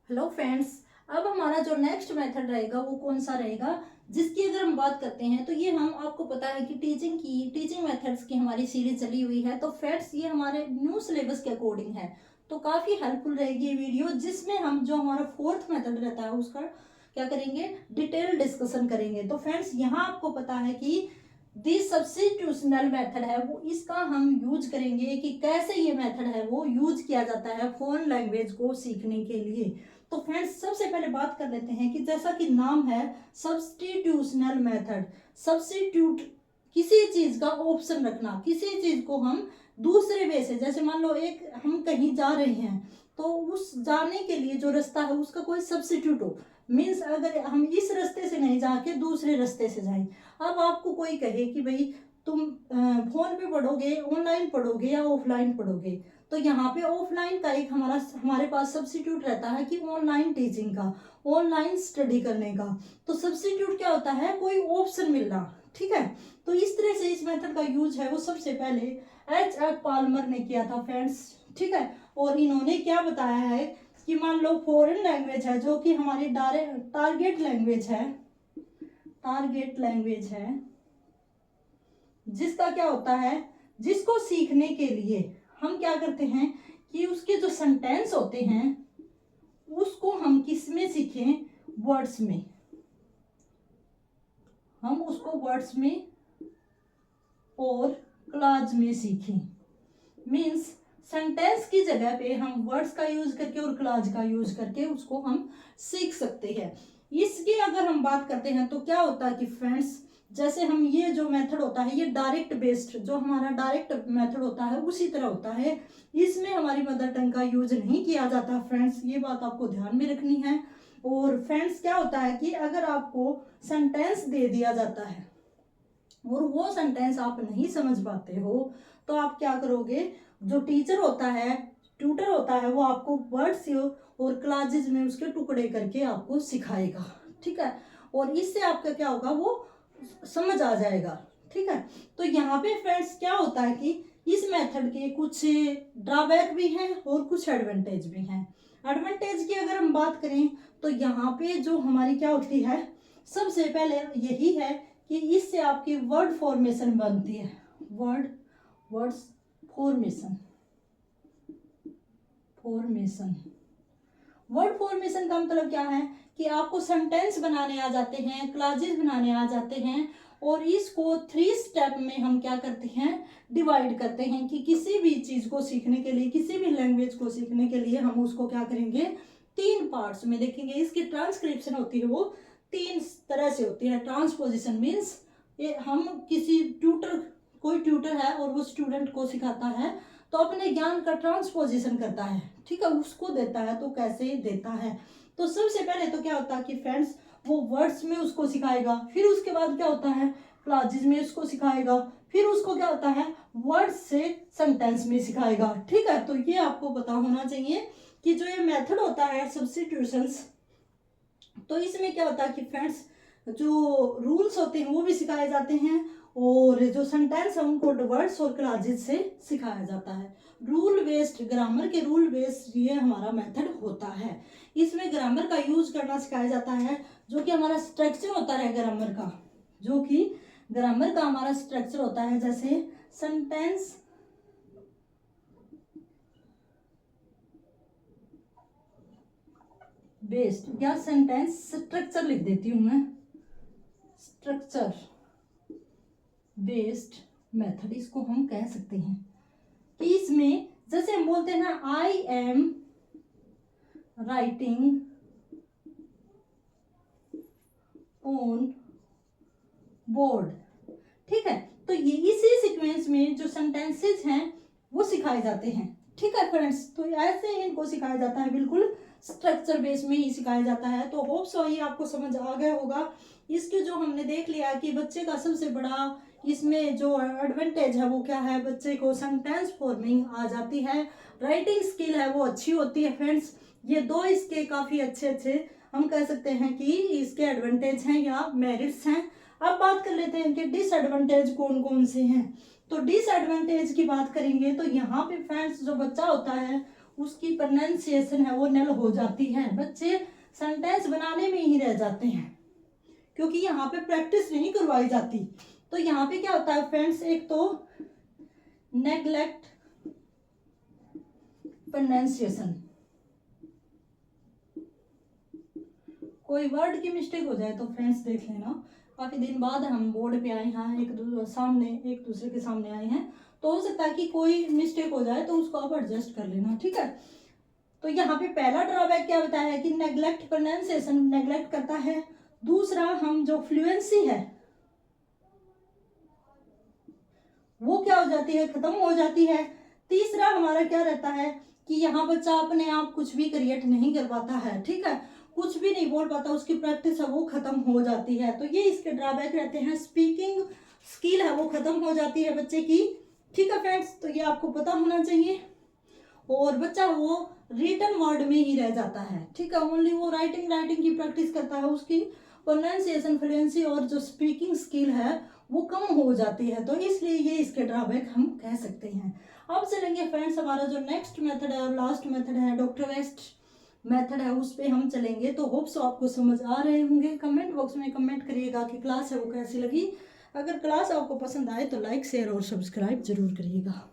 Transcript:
Hello friends. अब हमारा जो नेक्स्ट मेथड रहेगा वो कौन सा रहेगा, जिसकी अगर हम बात करते हैं तो ये हम आपको पता है कि टीचिंग मेथड्स की हमारी सीरीज चली हुई है। तो फ्रेंड्स ये हमारे न्यू सिलेबस के अकॉर्डिंग है, तो काफ़ी हेल्पफुल रहेगी ये वीडियो, जिसमें हम जो हमारा फोर्थ मेथड रहता है उसका क्या करेंगे, डिटेल डिस्कशन करेंगे। तो फ्रेंड्स यहाँ आपको पता है कि दी सब्स्टिट्यूशनल मेथड है वो, इसका हम यूज करेंगे कि कैसे ये मेथड है वो यूज किया जाता है फॉरेन लैंग्वेज को सीखने के लिए। तो फ्रेंड्स सबसे पहले बात कर लेते हैं कि जैसा कि नाम है सब्स्टिट्यूशनल मेथड, सब्स्टिट्यूट किसी चीज का ऑप्शन रखना, किसी चीज को हम दूसरे वे से, जैसे मान लो एक हम कहीं जा रहे हैं तो उस जाने के लिए जो रास्ता है उसका कोई सब्स्टिट्यूट हो, मीन्स अगर हम इस रास्ते से नहीं जाके दूसरे रास्ते से जाएं। अब आपको कोई कहे कि भाई तुम फोन पे पढ़ोगे, ऑनलाइन पढ़ोगे या ऑफलाइन पढ़ोगे, तो यहाँ पे ऑफलाइन का एक हमारे पास सब्स्टिट्यूट रहता है कि ऑनलाइन टीचिंग का, ऑनलाइन स्टडी करने का। तो सब्स्टिट्यूट क्या होता है, कोई ऑप्शन मिलना। ठीक है, तो इस तरह से इस मेथड का यूज है वो सबसे पहले H.F. पाल्मर ने किया था फ्रेंड्स। ठीक है, और इन्होंने क्या बताया है कि मान लो फॉरेन लैंग्वेज है जो कि हमारी टारगेट लैंग्वेज है, जिसका क्या होता है, जिसको सीखने के लिए हम क्या करते हैं कि उसके जो सेंटेंस होते हैं उसको हम किस में सीखें, वर्ड्स में। हम उसको वर्ड्स में और क्लॉज में सीखें, मीन्स सेंटेंस की जगह पे हम वर्ड्स का यूज करके और क्लॉज का यूज करके उसको हम सीख सकते हैं। इसकी अगर हम बात करते हैं तो क्या होता है कि फ्रेंड्स, जैसे हम ये जो मेथड होता है ये डायरेक्ट बेस्ड, जो हमारा डायरेक्ट मेथड होता है उसी तरह होता है, इसमें हमारी मदर टंग का यूज नहीं किया जाता फ्रेंड्स, ये बात आपको ध्यान में रखनी है। और फ्रेंड्स क्या होता है कि अगर आपको सेंटेंस दे दिया जाता है और वो सेंटेंस आप नहीं समझ पाते हो तो आप क्या करोगे, जो टीचर होता है, ट्यूटर होता है, वो आपको वर्ड्स और क्लासेस में उसके टुकड़े करके आपको सिखाएगा। ठीक है, और इससे आपका क्या होगा, वो समझ आ जाएगा। ठीक है, तो यहाँ पे फ्रेंड्स क्या होता है कि इस मेथड के कुछ ड्रॉबैक भी हैं और कुछ एडवांटेज भी हैं। एडवांटेज की अगर हम बात करें तो यहाँ पे जो हमारी क्या होती है, सबसे पहले यही है कि इससे आपकी वर्ड फॉर्मेशन बनती है, वर्ड्स फॉर्मेशन वर्ड फॉर्मेशन का मतलब क्या है कि आपको सेंटेंस बनाने आ जाते हैं, क्लॉजेस बनाने आ जाते हैं, और इसको 3 स्टेप में हम क्या करते हैं, डिवाइड करते हैं कि किसी भी चीज को सीखने के लिए, किसी भी लैंग्वेज को सीखने के लिए हम उसको क्या करेंगे, 3 पार्ट्स में देखेंगे। इसकी ट्रांसक्रिप्शन होती है वो 3 तरह से होती है। ट्रांसपोजिशन मीन्स ये हम किसी कोई ट्यूटर है और वो स्टूडेंट को सिखाता है तो अपने ज्ञान का ट्रांसपोजिशन करता है। ठीक है, उसको देता है तो कैसे देता है, तो सबसे पहले तो क्या होता है कि फ्रेंड्स वो वर्ड्स में उसको सिखाएगा, फिर उसके बाद क्या होता है क्लासेस में उसको सिखाएगा, फिर उसको क्या होता है वर्ड्स से सेंटेंस में सिखाएगा। ठीक है, तो ये आपको पता होना चाहिए कि जो ये मेथड होता है सब्स्टिट्यूशंस, तो इसमें क्या होता है कि फ्रेंड्स जो रूल्स होते हैं वो भी सिखाए जाते हैं और जो सेंटेंस है उनको वर्ड्स और क्लॉजेस से सिखाया जाता है। रूल बेस्ड, ग्रामर के रूल बेस्ड ये हमारा मेथड होता है। इसमें ग्रामर का यूज करना सिखाया जाता है, जो कि हमारा स्ट्रक्चर होता है ग्रामर का, हमारा स्ट्रक्चर होता है, जैसे सेंटेंस बेस्ड या सेंटेंस स्ट्रक्चर लिख देती हूं मैं, स्ट्रक्चर बेस्ड मेथड इसको हम कह सकते हैं। कि इसमें जैसे हम बोलते हैं ना, I am writing on board. ठीक है, तो ये इसी सीक्वेंस में जो सेंटेंसेस हैं वो सिखाए जाते हैं। ठीक है फ्रेंड्स, तो ऐसे इनको सिखाया जाता है, बिल्कुल स्ट्रक्चर बेस में ही सिखाया जाता है। तो होप सो ये आपको समझ आ गया होगा। इसके जो हमने देख लिया कि बच्चे का सबसे बड़ा इसमें जो एडवांटेज है वो क्या है, बच्चे को सेंटेंस फॉर्मिंग आ जाती है, राइटिंग स्किल है वो अच्छी होती है फ्रेंड्स। ये 2 इसके काफ़ी अच्छे हम कह सकते हैं कि इसके एडवांटेज हैं या मेरिट्स हैं। अब बात कर लेते हैं कि डिसएडवांटेज कौन कौन से हैं। तो डिसएडवांटेज की बात करेंगे तो यहाँ पे फ्रेंड्स जो बच्चा होता है उसकी प्रोनाउंसिएशन है वो नल हो जाती है, बच्चे सेंटेंस बनाने में ही रह जाते हैं क्योंकि यहाँ पे प्रैक्टिस नहीं करवाई जाती। तो यहाँ पे क्या होता है फ्रेंड्स, एक तो नेग्लेक्ट प्रोनाउंसिएशन, कोई वर्ड की मिस्टेक हो जाए तो फ्रेंड्स देख लेना, काफी दिन बाद हम बोर्ड पे आए हैं, एक दूसरे के सामने आए हैं, तो हो सकता है कि कोई मिस्टेक हो जाए तो उसको आप एडजस्ट कर लेना, ठीक है। तो यहाँ पे पहला ड्रॉबैक क्या बताया है कि नेग्लेक्ट प्रोनाउंसिएशन, नेग्लेक्ट करता है। दूसरा, हम जो फ्लुएंसी है वो क्या हो जाती है, खत्म हो जाती है। तीसरा हमारा क्या रहता है कि यहाँ बच्चा अपने आप कुछ भी क्रिएट नहीं कर पाता है, ठीक है, कुछ भी नहीं बोल पाता, उसकी प्रैक्टिस है वो खत्म हो जाती है। तो ये इसके ड्रॉबैक रहते हैं, स्पीकिंग स्किल है वो खत्म हो जाती है बच्चे की, ठीक है फ्रेंड्स। तो ये आपको पता होना चाहिए। और बच्चा वो रिटन वर्ड में ही रह जाता है, ठीक है, ओनली वो राइटिंग की प्रैक्टिस करता है, उसकी प्रोनाउंसिएशन, फ्लुएंसी और जो स्पीकिंग स्किल है वो कम हो जाती है। तो इसलिए ये इसके ड्रॉबैक हम कह सकते हैं। अब चलेंगे फ्रेंड्स, हमारा जो नेक्स्ट मेथड है और लास्ट मेथड है, डॉक्टर वेस्ट मेथड है, उस पर हम चलेंगे। तो होप्स आपको समझ आ रहे होंगे। कमेंट बॉक्स में कमेंट करिएगा कि क्लास है वो कैसी लगी। अगर क्लास आपको पसंद आए तो लाइक, शेयर और सब्सक्राइब जरूर करिएगा।